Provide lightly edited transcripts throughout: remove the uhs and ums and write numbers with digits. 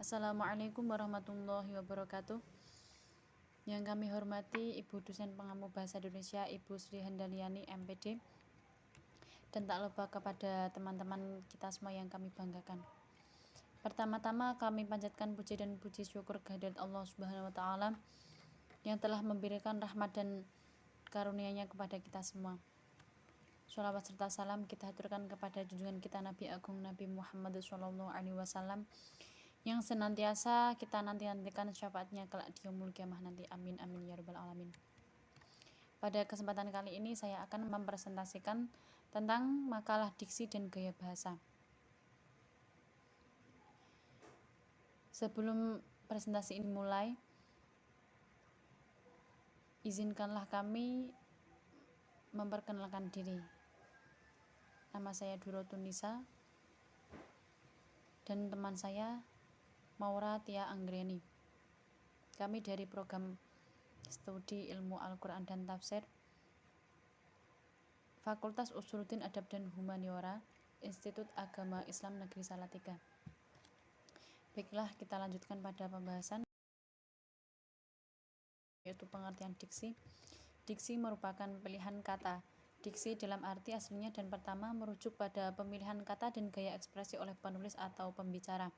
Assalamualaikum warahmatullahi wabarakatuh. Yang kami hormati Ibu Dosen Pengamu Bahasa Indonesia Ibu Sri Handaliani MPD, dan tak lupa kepada teman-teman kita semua yang kami banggakan. Pertama-tama kami panjatkan puji dan puji syukur kehadirat Allah Subhanahu wa taala yang telah memberikan rahmat dan karunia-Nya kepada kita semua. Sholawat serta salam kita haturkan kepada junjungan kita Nabi Agung Nabi Muhammad SAW yang senantiasa kita nantikan syafaatnya kelak di yaumul kiamah nanti. Amin amin ya rabbal alamin. Pada kesempatan kali ini saya akan mempresentasikan tentang makalah diksi dan gaya bahasa. Sebelum presentasi ini mulai, izinkanlah kami memperkenalkan diri. Nama saya Durotun Nisa dan teman saya Maura Tia Anggreni. Kami dari program studi ilmu Al-Quran dan Tafsir Fakultas Usuluddin Adab dan Humaniora Institut Agama Islam Negeri Salatiga. Baiklah, kita lanjutkan pada pembahasan, yaitu pengertian diksi. Diksi merupakan pilihan kata. Diksi dalam arti aslinya dan pertama merujuk pada pemilihan kata dan gaya ekspresi oleh penulis atau pembicara.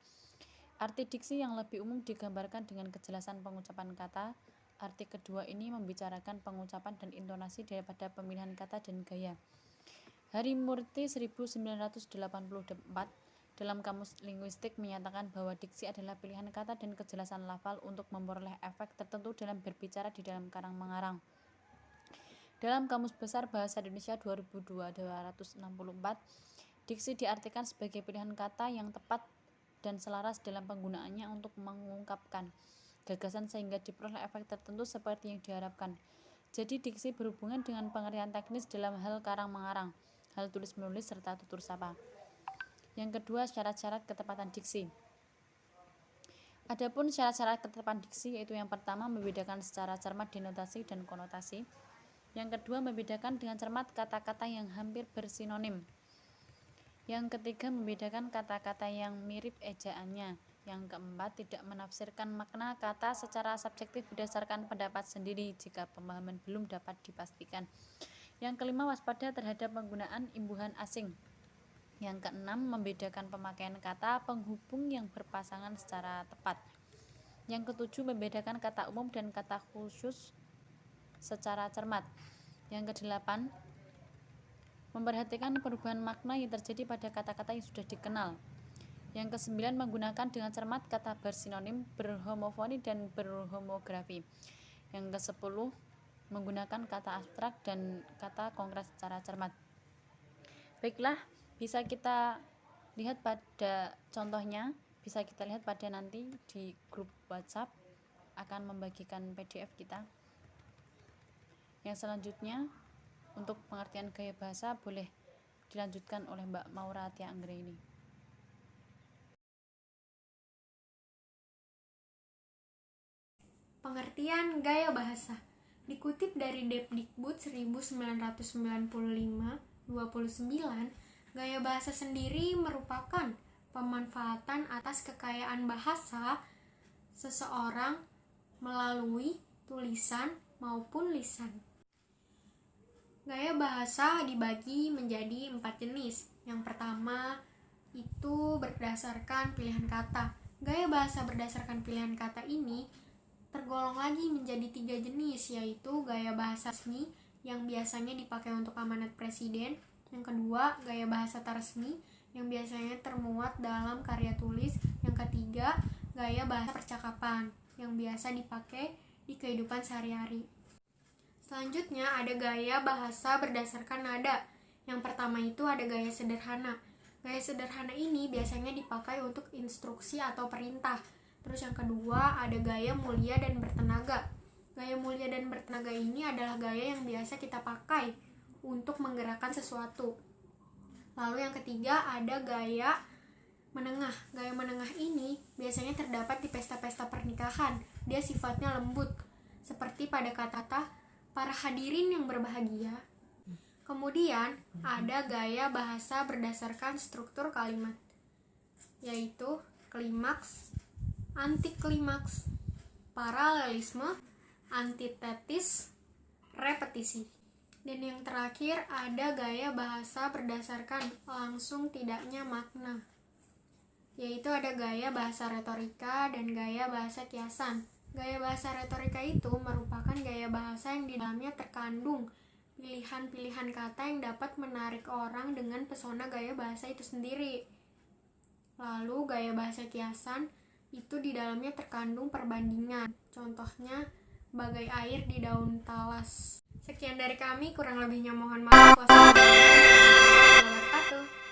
Arti diksi yang lebih umum digambarkan dengan kejelasan pengucapan kata. Arti kedua ini membicarakan pengucapan dan intonasi daripada pemilihan kata dan gaya. Harimurti 1984 dalam Kamus Linguistik menyatakan bahwa diksi adalah pilihan kata dan kejelasan lafal untuk memperoleh efek tertentu dalam berbicara di dalam karang mengarang. Dalam Kamus Besar Bahasa Indonesia 2002-264, diksi diartikan sebagai pilihan kata yang tepat dan selaras dalam penggunaannya untuk mengungkapkan gagasan sehingga diperoleh efek tertentu seperti yang diharapkan. Jadi diksi berhubungan dengan pengertian teknis dalam hal karang mengarang, hal tulis menulis serta tutur sapa. Yang kedua, syarat-syarat ketepatan diksi. Adapun syarat-syarat ketetapan diksi yaitu yang pertama membedakan secara cermat denotasi dan konotasi. Yang kedua, membedakan dengan cermat kata-kata yang hampir bersinonim. Yang ketiga, membedakan kata-kata yang mirip ejaannya. Yang keempat, tidak menafsirkan makna kata secara subjektif berdasarkan pendapat sendiri jika pemahaman belum dapat dipastikan. Yang kelima, waspada terhadap penggunaan imbuhan asing. Yang keenam, membedakan pemakaian kata penghubung yang berpasangan secara tepat. Yang ketujuh, membedakan kata umum dan kata khusus secara cermat. Yang kedelapan, memperhatikan perubahan makna yang terjadi pada kata-kata yang sudah dikenal. Yang kesembilan, menggunakan dengan cermat kata bersinonim, berhomofoni dan berhomografi. Yang kesepuluh, menggunakan kata abstrak dan kata konkret secara cermat. Baiklah, bisa kita lihat pada contohnya, bisa kita lihat pada nanti di grup WhatsApp akan membagikan PDF kita. Yang selanjutnya, untuk pengertian gaya bahasa boleh dilanjutkan oleh Mbak Maura Tia Anggreni. Pengertian gaya bahasa dikutip dari Depdikbud 1995-29, gaya bahasa sendiri merupakan pemanfaatan atas kekayaan bahasa seseorang melalui tulisan maupun lisan. Gaya bahasa dibagi menjadi 4 jenis. Yang pertama itu berdasarkan pilihan kata. Gaya bahasa berdasarkan pilihan kata ini tergolong lagi menjadi 3 jenis, yaitu gaya bahasa resmi yang biasanya dipakai untuk amanat presiden. Yang kedua, gaya bahasa tak resmi yang biasanya termuat dalam karya tulis. Yang ketiga, gaya bahasa percakapan yang biasa dipakai di kehidupan sehari-hari. Selanjutnya ada gaya bahasa berdasarkan nada. Yang pertama itu ada gaya sederhana. Gaya sederhana ini biasanya dipakai untuk instruksi atau perintah. Terus yang kedua ada gaya mulia dan bertenaga. Gaya mulia dan bertenaga ini adalah gaya yang biasa kita pakai untuk menggerakkan sesuatu. Lalu yang ketiga ada gaya menengah. Gaya menengah ini biasanya terdapat di pesta-pesta pernikahan. Dia sifatnya lembut, seperti pada kata-kata para hadirin yang berbahagia. Kemudian ada gaya bahasa berdasarkan struktur kalimat, yaitu klimaks, antiklimaks, paralelisme, antitesis, repetisi. Dan yang terakhir ada gaya bahasa berdasarkan langsung tidaknya makna, yaitu ada gaya bahasa retorika dan gaya bahasa kiasan. Gaya bahasa retorika itu merupakan gaya bahasa yang di dalamnya terkandung pilihan-pilihan kata yang dapat menarik orang dengan pesona gaya bahasa itu sendiri. Lalu gaya bahasa kiasan itu di dalamnya terkandung perbandingan. Contohnya bagai air di daun talas. Sekian dari kami, kurang lebihnya mohon maaf. Wassalamualaikum warahmatullahi wabarakatuh.